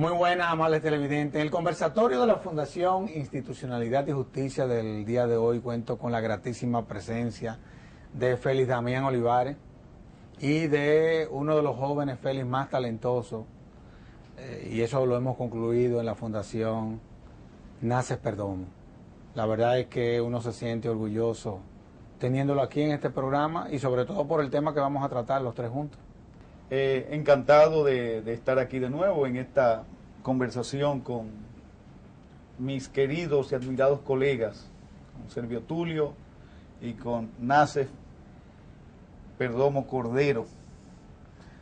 Muy buenas, amables televidentes. En el conversatorio de la Fundación Institucionalidad y Justicia del día de hoy cuento con la gratísima presencia de Félix Damián Olivares y de uno de los jóvenes Félix más talentosos, y eso lo hemos concluido en la Fundación Naces Perdomo. La verdad es que uno se siente orgulloso teniéndolo aquí en este programa y sobre todo por el tema que vamos a tratar los tres juntos. Encantado de estar aquí de nuevo en esta conversación con mis queridos y admirados colegas, con Servio Tulio y con Naces Perdomo Cordero.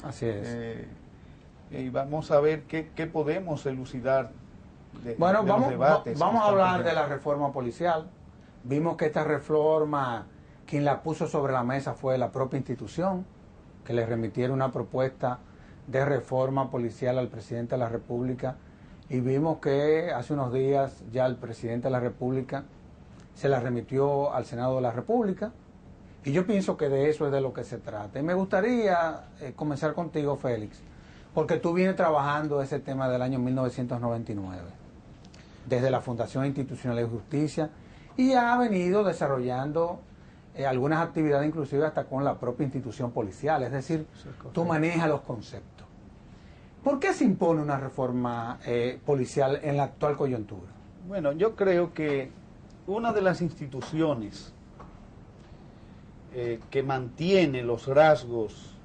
Así es. Y vamos a ver qué podemos elucidar de Bueno, los debates. Vamos a hablar de la reforma policial. Vimos que esta reforma, quien la puso sobre la mesa fue la propia institución, que le remitiera una propuesta de reforma policial al presidente de la República, y vimos que hace unos días ya el presidente de la República se la remitió al Senado de la República, y yo pienso que de eso es de lo que se trata. Y me gustaría comenzar contigo, Félix, porque tú vienes trabajando ese tema del año 1999, desde la Fundación Institucional de Justicia, y ha venido desarrollando algunas actividades inclusive hasta con la propia institución policial, es decir, tú manejas los conceptos. ¿Por qué se impone una reforma policial en la actual coyuntura? Bueno, yo creo que una de las instituciones que mantiene los rasgos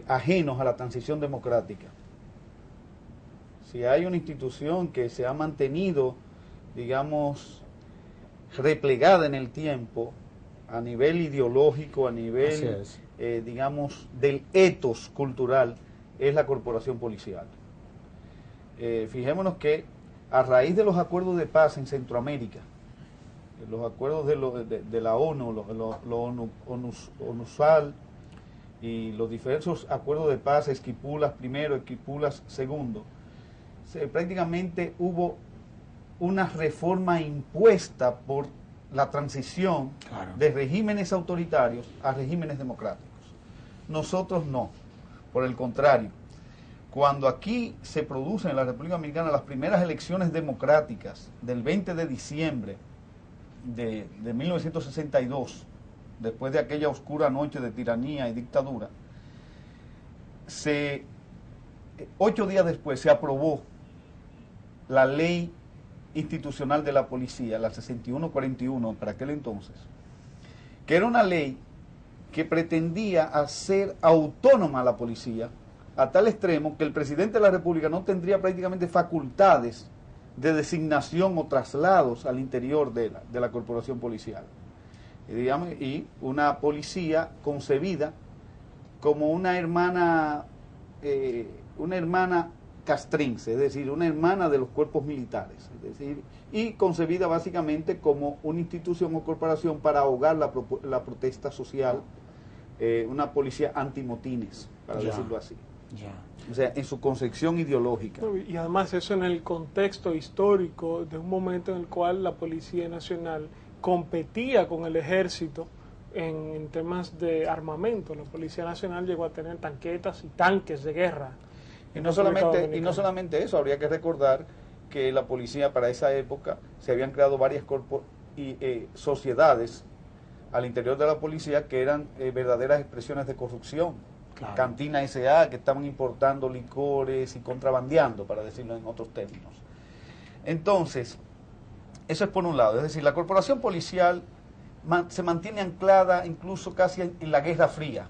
ajenos a la transición democrática, si hay una institución que se ha mantenido, digamos, replegada en el tiempo, a nivel ideológico, a nivel, digamos, del etos cultural, es la corporación policial. Fijémonos que a raíz de los acuerdos de paz en Centroamérica, los acuerdos de la ONU, ONUSAL y los diversos acuerdos de paz, Esquipulas primero, Esquipulas segundo, prácticamente hubo una reforma impuesta por la transición de regímenes autoritarios a regímenes democráticos. Nosotros no, por el contrario. Cuando aquí se producen en la República Dominicana las primeras elecciones democráticas del 20 de diciembre de 1962, después de aquella oscura noche de tiranía y dictadura, 8 días después se aprobó la ley institucional de la policía, la 6141 para aquel entonces, que era una ley que pretendía hacer autónoma a la policía a tal extremo que el presidente de la República no tendría prácticamente facultades de designación o traslados al interior de la corporación policial. Y una policía concebida como una hermana castrense, es decir, una hermana de los cuerpos militares, es decir, y concebida básicamente como una institución o corporación para ahogar la protesta social, una policía antimotines, para decirlo así. O sea, en su concepción ideológica. Y además eso en el contexto histórico de un momento en el cual la Policía Nacional competía con el ejército en temas de armamento. La Policía Nacional llegó a tener tanquetas y tanques de guerra. Y no solamente eso, habría que recordar que la policía para esa época se habían creado varias sociedades al interior de la policía que eran verdaderas expresiones de corrupción. Claro. Cantina S.A. que estaban importando licores y contrabandeando, para decirlo en otros términos. Entonces, eso es por un lado, es decir, la corporación policial se mantiene anclada incluso casi en la Guerra Fría.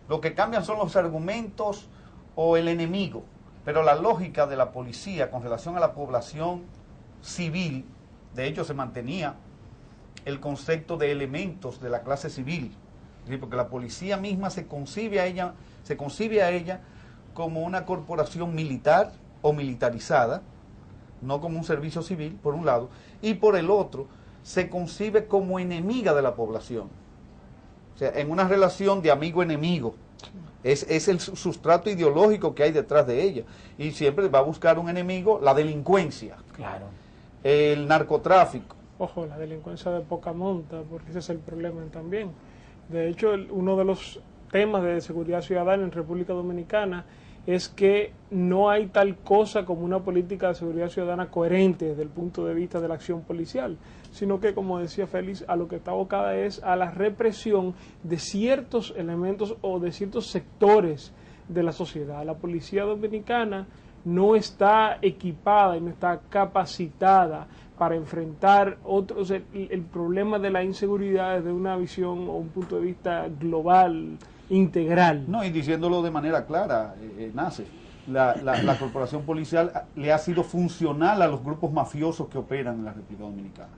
Lo que cambian son los argumentos o el enemigo, pero la lógica de la policía con relación a la población civil, de hecho se mantenía el concepto de elementos de la clase civil, porque la policía misma se concibe a ella como una corporación militar o militarizada, no como un servicio civil, por un lado, y por el otro, se concibe como enemiga de la población. O sea, en una relación de amigo-enemigo. Es el sustrato ideológico que hay detrás de ella. Y siempre va a buscar un enemigo, la delincuencia. Claro. El narcotráfico. Ojo, la delincuencia de poca monta, porque ese es el problema también. De hecho, uno de los temas de seguridad ciudadana en República Dominicana es que no hay tal cosa como una política de seguridad ciudadana coherente desde el punto de vista de la acción policial, sino que, como decía Félix, a lo que está abocada es a la represión de ciertos elementos o de ciertos sectores de la sociedad. La policía dominicana no está equipada y no está capacitada para enfrentar el problema de la inseguridad desde una visión o un punto de vista global, integral. No, y diciéndolo de manera clara, Nace, la corporación policial le ha sido funcional a los grupos mafiosos que operan en la República Dominicana.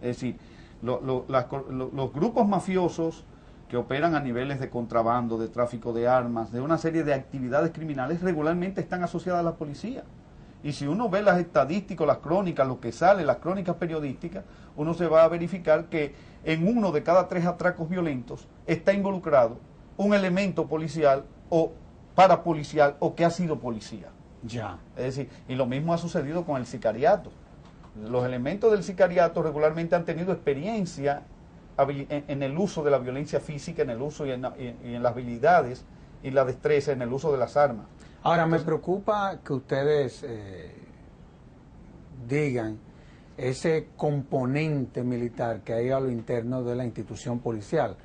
Es decir, los grupos mafiosos que operan a niveles de contrabando, de tráfico de armas, de una serie de actividades criminales, regularmente están asociadas a la policía. Y si uno ve las estadísticas, las crónicas, lo que sale, las crónicas periodísticas, uno se va a verificar que en 1 de cada 3 atracos violentos está involucrado un elemento policial o parapolicial o que ha sido policía. Ya. Es decir, y lo mismo ha sucedido con el sicariato. Los elementos del sicariato regularmente han tenido experiencia en el uso de la violencia física, en el uso y en las habilidades y la destreza en el uso de las armas. Ahora, me preocupa que ustedes digan ese componente militar que hay a lo interno de la institución policial.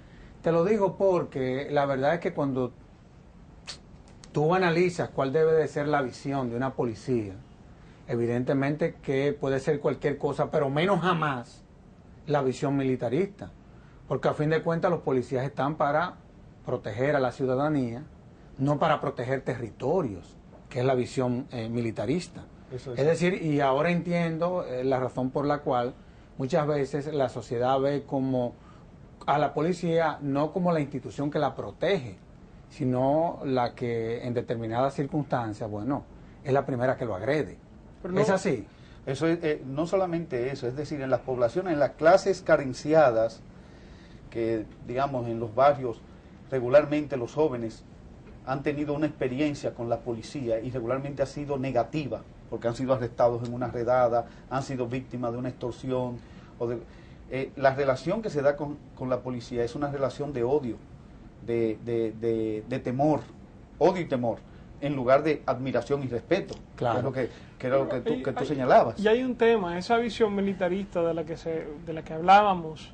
Te lo digo porque la verdad es que cuando tú analizas cuál debe de ser la visión de una policía, evidentemente que puede ser cualquier cosa, pero menos jamás la visión militarista, porque a fin de cuentas los policías están para proteger a la ciudadanía, no para proteger territorios, que es la visión militarista. Es decir, y ahora entiendo la razón por la cual muchas veces la sociedad ve como a la policía no como la institución que la protege, sino la que en determinadas circunstancias, bueno, es la primera que lo agrede. No, ¿es así? Eso es, no solamente eso, es decir, en las poblaciones, en las clases carenciadas, que digamos en los barrios, regularmente los jóvenes han tenido una experiencia con la policía y regularmente ha sido negativa, porque han sido arrestados en una redada, han sido víctimas de una extorsión. La relación que se da con la policía es una relación de odio, de temor, odio y temor, en lugar de admiración y respeto, claro. que era lo que tú señalabas. Y hay un tema, esa visión militarista de la que hablábamos,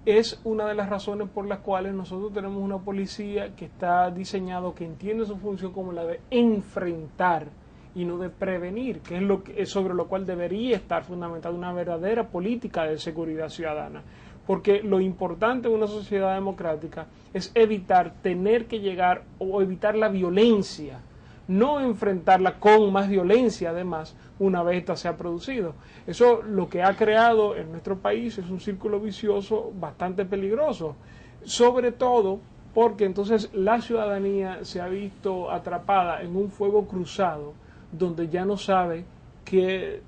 es una de las razones por las cuales nosotros tenemos una policía que está diseñado, que entiende su función como la de enfrentar y no de prevenir, que es sobre lo cual debería estar fundamentada una verdadera política de seguridad ciudadana. Porque lo importante en una sociedad democrática es evitar tener que llegar o evitar la violencia, no enfrentarla con más violencia además una vez esta se ha producido. Eso lo que ha creado en nuestro país es un círculo vicioso bastante peligroso, sobre todo porque entonces la ciudadanía se ha visto atrapada en un fuego cruzado donde ya no sabe quién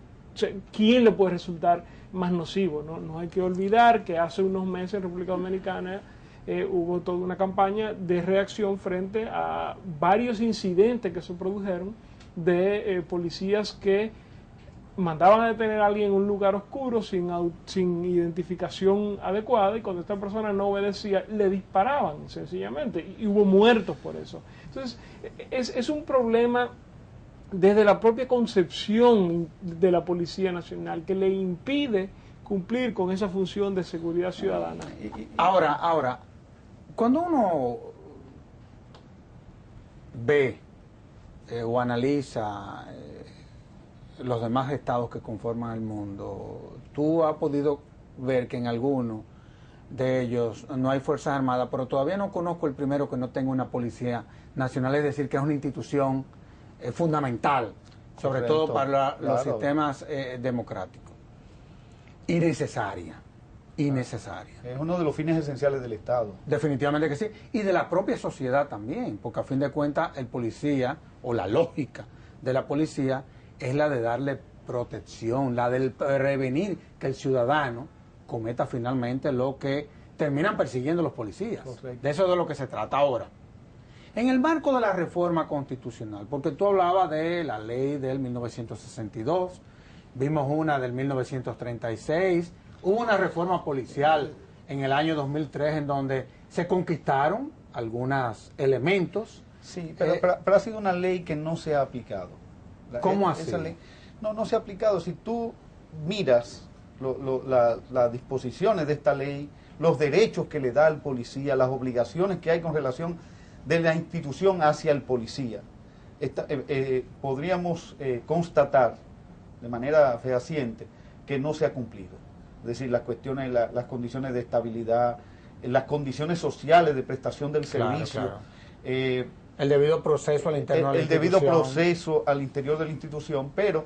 le puede resultar más nocivo. No hay que olvidar que hace unos meses en República Dominicana hubo toda una campaña de reacción frente a varios incidentes que se produjeron de policías que mandaban a detener a alguien en un lugar oscuro sin identificación adecuada, y cuando esta persona no obedecía le disparaban sencillamente y hubo muertos por eso. Entonces es un problema desde la propia concepción de la Policía Nacional que le impide cumplir con esa función de seguridad ciudadana. Ahora, cuando uno ve o analiza los demás estados que conforman el mundo, tú has podido ver que en algunos de ellos no hay Fuerzas Armadas, pero todavía no conozco el primero que no tenga una Policía Nacional, es decir, que es una institución fundamental, sobre todo para los sistemas democráticos. Y necesaria. Es uno de los fines esenciales del Estado. Definitivamente que sí. Y de la propia sociedad también, porque a fin de cuentas el policía, o la lógica de la policía, es la de darle protección, la de prevenir que el ciudadano cometa finalmente lo que terminan persiguiendo los policías. Correcto. De eso es de lo que se trata ahora. En el marco de la reforma constitucional, porque tú hablabas de la ley del 1962, vimos una del 1936, hubo una reforma policial en el año 2003 en donde se conquistaron algunos elementos Sí, pero ha sido una ley que no se ha aplicado. ¿Cómo así? Esa ley no se ha aplicado. Si tú miras las disposiciones de esta ley, los derechos que le da al policía, las obligaciones que hay con relación de la institución hacia el policía, podríamos constatar de manera fehaciente que no se ha cumplido. Es decir, las cuestiones, las condiciones de estabilidad, las condiciones sociales de prestación del servicio, claro. El debido proceso al interno de la institución. El debido proceso al interior de la institución, pero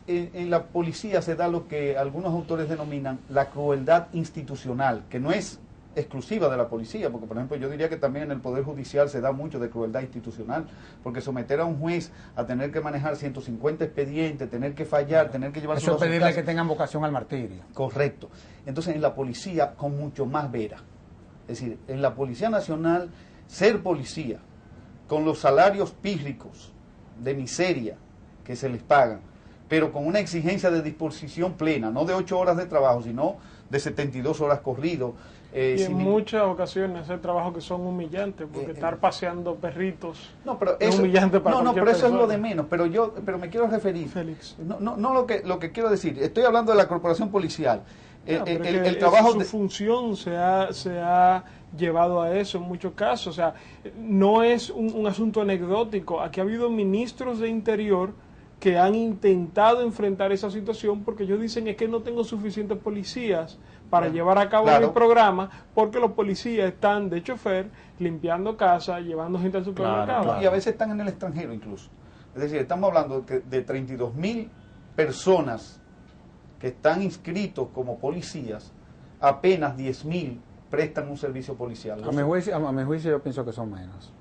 en la policía se da lo que algunos autores denominan la crueldad institucional, que no es exclusiva de la policía, porque por ejemplo yo diría que también en el Poder Judicial se da mucho de crueldad institucional, porque someter a un juez a tener que manejar 150 expedientes, tener que fallar, tener que llevar eso, pedirle que tengan vocación al martirio. Correcto. Entonces en la policía con mucho más vera. Es decir, en la Policía Nacional, ser policía, con los salarios pírricos de miseria que se les pagan, pero con una exigencia de disposición plena, no de 8 horas de trabajo, sino de 72 horas corrido. Y en muchas ocasiones hacer trabajos que son humillantes, porque estar paseando perritos es humillante para pero eso es lo de menos. Pero me quiero referir, Félix. No lo que quiero decir. Estoy hablando de la corporación policial. El trabajo su función se ha llevado a eso en muchos casos. O sea, no es un asunto anecdótico. Aquí ha habido ministros de Interior que han intentado enfrentar esa situación porque ellos dicen es que no tengo suficientes policías para llevar a cabo mi programa, porque los policías están de chofer, limpiando casa, llevando gente al supermercado. Y a veces están en el extranjero incluso. Es decir, estamos hablando de 32.000 personas que están inscritos como policías, apenas 10.000 prestan un servicio policial. A mi juicio yo pienso que son menos.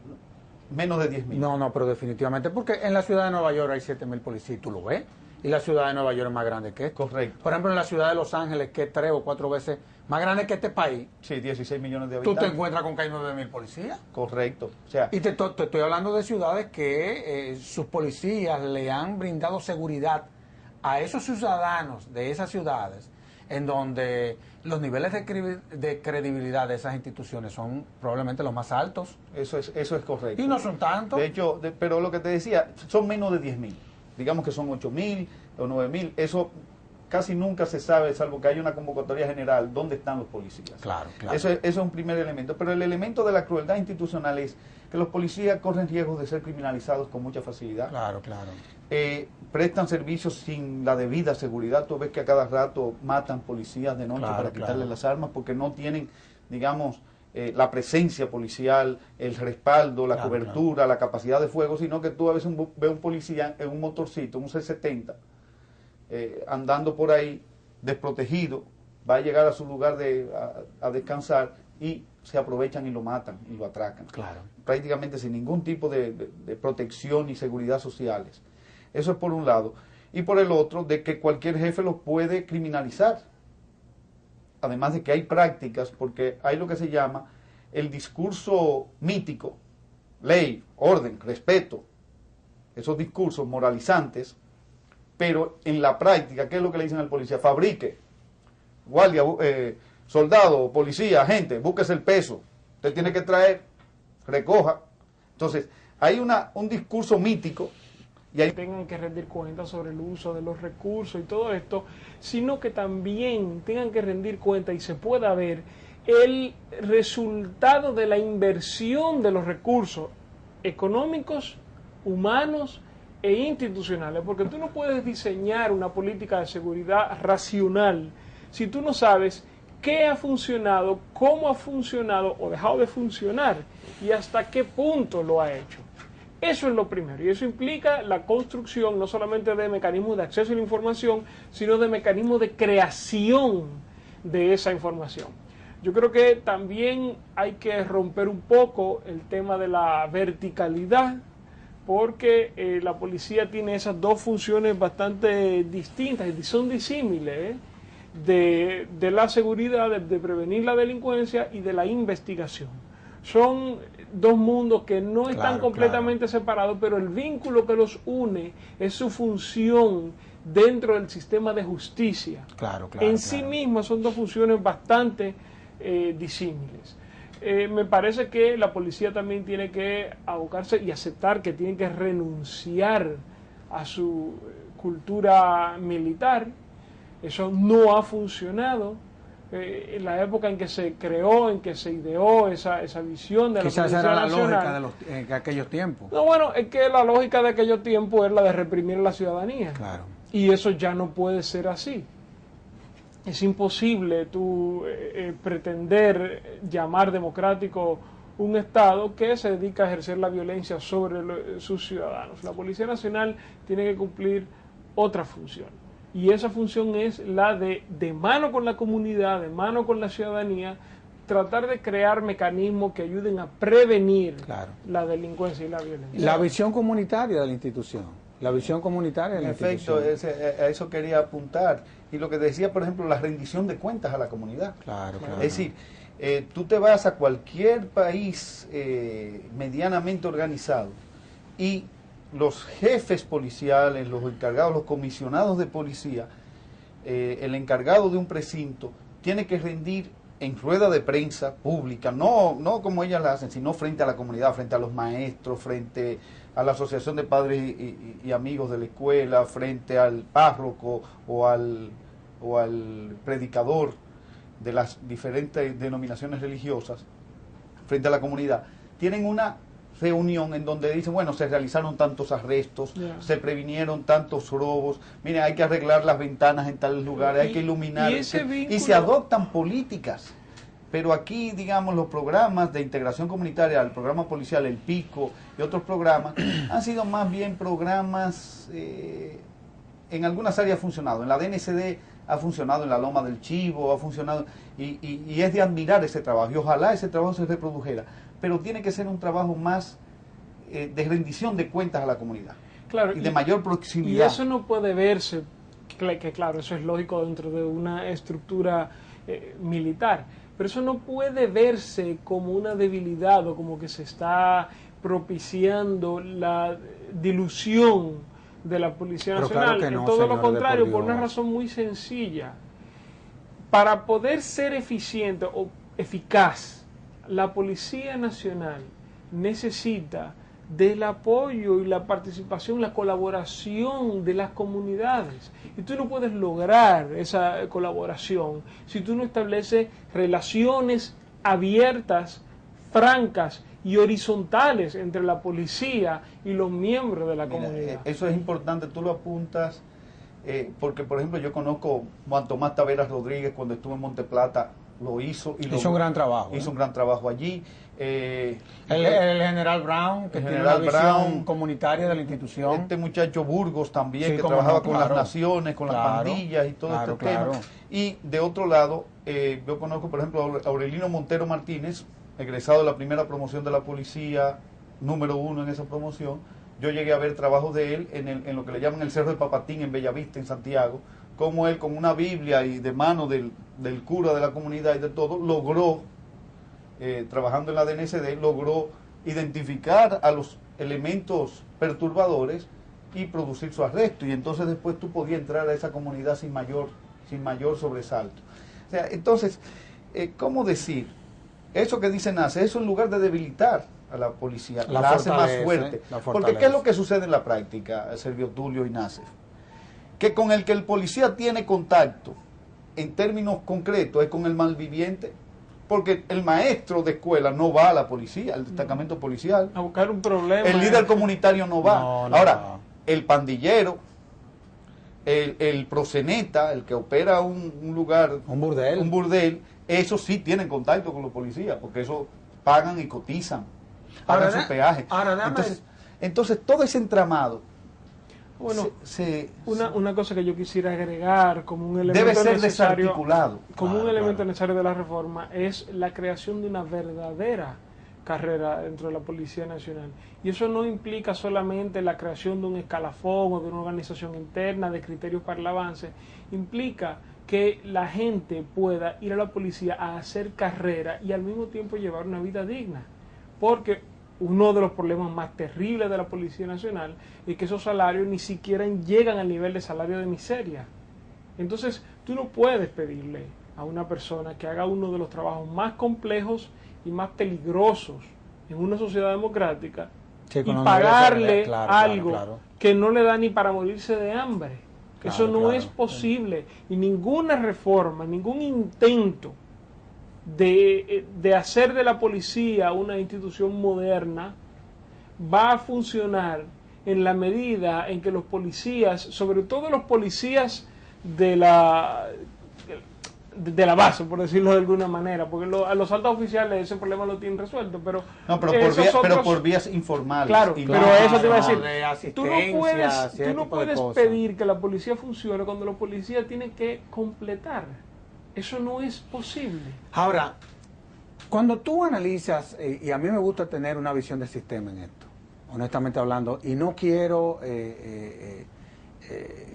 Menos de 10.000. No, pero definitivamente, porque en la ciudad de Nueva York hay 7.000 policías, ¿tú lo ves? Y la ciudad de Nueva York es más grande que esto. Correcto. Por ejemplo, en la ciudad de Los Ángeles, que es 3 o 4 veces más grande que este país. Sí, 16 millones de habitantes. Tú te encuentras con que hay 9.000 policías. Correcto. O sea, y te estoy hablando de ciudades que sus policías le han brindado seguridad a esos ciudadanos de esas ciudades, en donde los niveles de credibilidad de esas instituciones son probablemente los más altos. Eso es correcto. Y no son tantos. De hecho, pero lo que te decía, son menos de 10.000. Digamos que son 8.000 o 9.000. Eso casi nunca se sabe, salvo que haya una convocatoria general, dónde están los policías. Claro. Eso es un primer elemento. Pero el elemento de la crueldad institucional es que los policías corren riesgos de ser criminalizados con mucha facilidad. Claro. Prestan servicios sin la debida seguridad. Tú ves que a cada rato matan policías de noche para quitarles las armas porque no tienen, digamos, la presencia policial, el respaldo, la cobertura, la capacidad de fuego, sino que tú a veces ves un policía en un motorcito, un C-70, andando por ahí desprotegido, va a llegar a su lugar a descansar y se aprovechan y lo matan y lo atracan. Prácticamente sin ningún tipo de protección y seguridad sociales. Eso es por un lado. Y por el otro, de que cualquier jefe los puede criminalizar. Además de que hay prácticas, porque hay lo que se llama el discurso mítico, ley, orden, respeto, esos discursos moralizantes, pero en la práctica, ¿qué es lo que le dicen al policía? Fabrique, guardia, soldado, policía, agente, búsquese el peso, usted tiene que traer, recoja. Entonces, hay un discurso mítico, y ahí tengan que rendir cuentas sobre el uso de los recursos y todo esto, sino que también tengan que rendir cuenta y se pueda ver el resultado de la inversión de los recursos económicos, humanos e institucionales, porque tú no puedes diseñar una política de seguridad racional si tú no sabes qué ha funcionado, cómo ha funcionado o dejado de funcionar y hasta qué punto lo ha hecho. Eso es lo primero, y eso implica la construcción no solamente de mecanismos de acceso a la información, sino de mecanismos de creación de esa información. Yo creo que también hay que romper un poco el tema de la verticalidad, porque la policía tiene esas dos funciones bastante distintas y son disímiles, de la seguridad, de prevenir la delincuencia y de la investigación. Son dos mundos que no están completamente separados, pero el vínculo que los une es su función dentro del sistema de justicia. En sí mismas son dos funciones bastante disímiles. me parece que la policía también tiene que abocarse y aceptar que tiene que renunciar a su cultura militar. Eso no ha funcionado. En la época en que se creó, en que se ideó esa visión de la Quizás Policía era la Nacional. lógica de aquellos tiempos. No, bueno, es que la lógica de aquellos tiempos es la de reprimir a la ciudadanía. Claro. Y eso ya no puede ser así. Es imposible tú pretender llamar democrático un Estado que se dedica a ejercer la violencia sobre sus ciudadanos. La Policía Nacional tiene que cumplir otra función. Y esa función es la de mano con la comunidad, de mano con la ciudadanía, tratar de crear mecanismos que ayuden a prevenir la delincuencia y la violencia. La visión comunitaria de la institución. La visión comunitaria de la institución. En efecto, a eso quería apuntar. Y lo que decía, por ejemplo, la rendición de cuentas a la comunidad. Claro. Es decir, tú te vas a cualquier país medianamente organizado y los jefes policiales, los encargados, los comisionados de policía, el encargado de un precinto, tiene que rendir en rueda de prensa pública, no como ellas la hacen, sino frente a la comunidad, frente a los maestros, frente a la asociación de padres y amigos de la escuela, frente al párroco o al predicador de las diferentes denominaciones religiosas, frente a la comunidad. Tienen una reunión en donde dicen, bueno, se realizaron tantos arrestos, se previnieron tantos robos, mire, hay que arreglar las ventanas en tales lugares, hay que iluminar, y se adoptan políticas. Pero aquí, digamos, los programas de integración comunitaria, el programa policial, el Pico y otros programas, han sido más bien programas, en algunas áreas ha funcionado, en la DNCD ha funcionado, en la Loma del Chivo ha funcionado, y es de admirar ese trabajo, y ojalá ese trabajo se reprodujera. Pero tiene que ser un trabajo más de rendición de cuentas a la comunidad, claro, y de mayor proximidad. Y eso no puede verse, que claro, eso es lógico dentro de una estructura militar, pero eso no puede verse como una debilidad o como que se está propiciando la dilución de la Policía Nacional. Claro no, en todo lo contrario, por una razón muy sencilla. Para poder ser eficiente o eficaz, la Policía Nacional necesita del apoyo y la participación, la colaboración de las comunidades. Y tú no puedes lograr esa colaboración si tú no estableces relaciones abiertas, francas y horizontales entre la policía y los miembros de la comunidad. Eso es importante, tú lo apuntas, porque por ejemplo yo conozco Juan Tomás Taveras Rodríguez cuando estuvo en Monteplata. Lo hizo. Hizo un gran trabajo. Hizo un gran trabajo allí. El general Brown, que tiene una visión comunitaria de la institución. Este muchacho Burgos también, que trabajaba con las naciones, con las pandillas y todo este tema. Y de otro lado, yo conozco, por ejemplo, a Aurelino Montero Martínez, egresado de la primera promoción de la policía, número 1 en esa promoción. Yo llegué a ver trabajos de él en lo que le llaman el Cerro de Papatín, en Bellavista, en Santiago, como él con una Biblia y de mano del cura de la comunidad y de todo, logró, trabajando en la DNCD, logró identificar a los elementos perturbadores y producir su arresto. Y entonces después tú podías entrar a esa comunidad sin mayor sobresalto. O sea, entonces, ¿cómo decir? Eso que dice Nace, eso en lugar de debilitar a la policía, la hace más fuerte. Porque ¿qué es lo que sucede en la práctica, Servio Tulio y Nace? Que con el que el policía tiene contacto, en términos concretos, es con el malviviente, porque el maestro de escuela no va a la policía, al destacamento policial. A buscar un problema. El líder comunitario no va. Ahora, el pandillero, el proxeneta, el que opera un lugar, un burdel, esos sí tienen contacto con los policías, porque eso pagan y cotizan, pagan sus peajes. Entonces, todo ese entramado. Bueno, una cosa que yo quisiera agregar como un elemento debe ser necesario, desarticulado. Como un elemento necesario de la reforma es la creación de una verdadera carrera dentro de la Policía Nacional. Y eso no implica solamente la creación de un escalafón o de una organización interna, de criterios para el avance, implica que la gente pueda ir a la policía a hacer carrera y al mismo tiempo llevar una vida digna. Porque uno de los problemas más terribles de la Policía Nacional es que esos salarios ni siquiera llegan al nivel de salario de miseria. Entonces, tú no puedes pedirle a una persona que haga uno de los trabajos más complejos y más peligrosos en una sociedad democrática y pagarle algo que no le da ni para morirse de hambre. Eso no es posible. Y ninguna reforma, ningún intento de hacer de la policía una institución moderna va a funcionar en la medida en que los policías, sobre todo los policías de la base, por decirlo de alguna manera, porque a los altos oficiales ese problema lo tienen resuelto, pero pero por vías informales. Claro, pero eso te iba a decir, tú no puedes pedir que la policía funcione cuando la policía tiene que completar. Eso no es posible. Ahora, cuando tú analizas, y a mí me gusta tener una visión del sistema en esto, honestamente hablando, y no quiero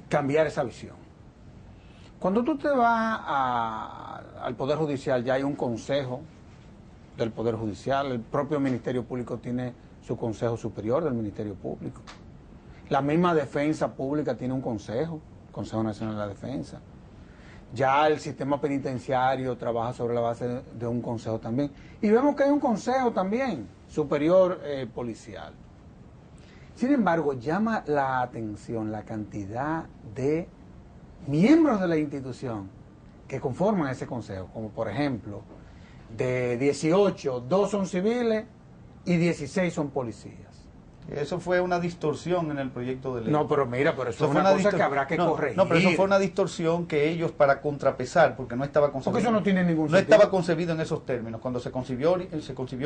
cambiar esa visión. Cuando tú te vas al Poder Judicial, ya hay un consejo del Poder Judicial, el propio Ministerio Público tiene su Consejo Superior del Ministerio Público. La misma Defensa Pública tiene un consejo, Consejo Nacional de la Defensa. Ya el sistema penitenciario trabaja sobre la base de un consejo también. Y vemos que hay un consejo también superior policial. Sin embargo, llama la atención la cantidad de miembros de la institución que conforman ese consejo, como por ejemplo, de 18, 2 son civiles y 16 son policías. Eso fue una distorsión en el proyecto de ley. No, pero mira, pero eso fue una cosa que habrá que corregir. No, pero eso fue una distorsión que ellos, para contrapesar, porque no estaba concebido. Porque eso no tiene ningún sentido. No estaba concebido en esos términos. Cuando se concibió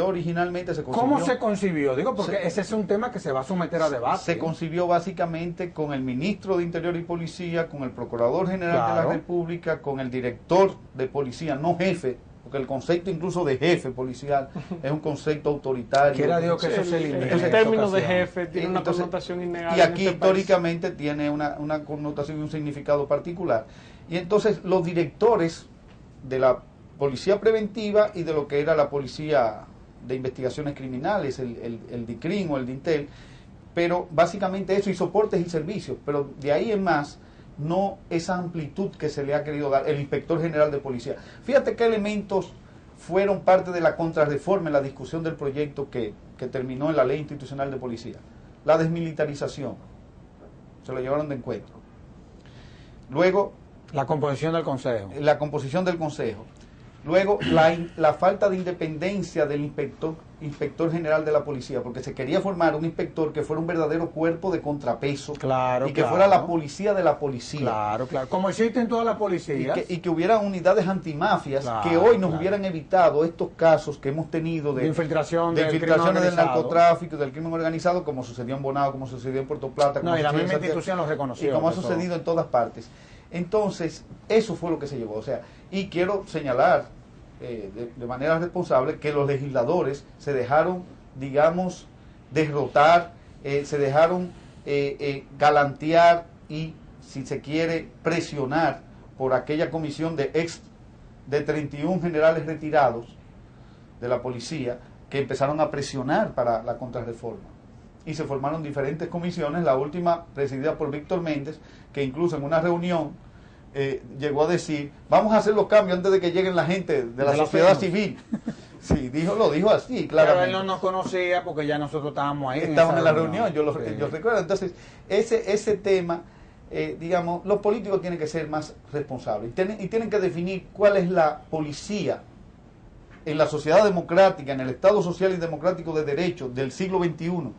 originalmente, ¿Cómo se concibió? Digo, porque ese es un tema que se va a someter a debate. Se concibió básicamente con el ministro de Interior y Policía, con el Procurador General de la República, con el director de policía, no jefe, porque el concepto incluso de jefe policial es un concepto autoritario. Quiera Dios que eso se elimine. El término de jefe tiene una connotación innegable. Y aquí históricamente tiene una connotación y un significado particular. Y entonces los directores de la policía preventiva y de lo que era la policía de investigaciones criminales, el DICRIM o el DINTEL, pero básicamente eso, y soportes y servicios, pero de ahí en más no esa amplitud que se le ha querido dar el inspector general de policía. Fíjate qué elementos fueron parte de la contrarreforma en la discusión del proyecto que terminó en la ley institucional de policía. La desmilitarización, se lo llevaron de encuentro. Luego, la composición del consejo. La composición del consejo. Luego, la falta de independencia del inspector general de la policía, porque se quería formar un inspector que fuera un verdadero cuerpo de contrapeso, y que fuera la policía de la policía. Claro, como existen todas las policías. Y que hubiera unidades antimafias que hoy nos hubieran evitado estos casos que hemos tenido de infiltraciones del narcotráfico, del crimen organizado, como sucedió en Bonao, como sucedió en Puerto Plata. Y la misma institución lo reconoció. Y como ha sucedido en todas partes. Entonces, eso fue lo que se llevó. O sea, y quiero señalar de manera responsable que los legisladores se dejaron, digamos, derrotar, se dejaron galantear y, si se quiere, presionar por aquella comisión de 31 generales retirados de la policía que empezaron a presionar para la contrarreforma. Y se formaron diferentes comisiones, la última presidida por Víctor Méndez, que incluso en una reunión llegó a decir, vamos a hacer los cambios antes de que lleguen la gente de la sociedad civil. Sí, lo dijo así, claramente. Pero él no nos conocía porque ya nosotros estábamos ahí. Estábamos en la reunión, yo recuerdo. Entonces, ese tema, digamos, los políticos tienen que ser más responsables y tienen que definir cuál es la policía en la sociedad democrática, en el Estado social y democrático de derecho del siglo XXI.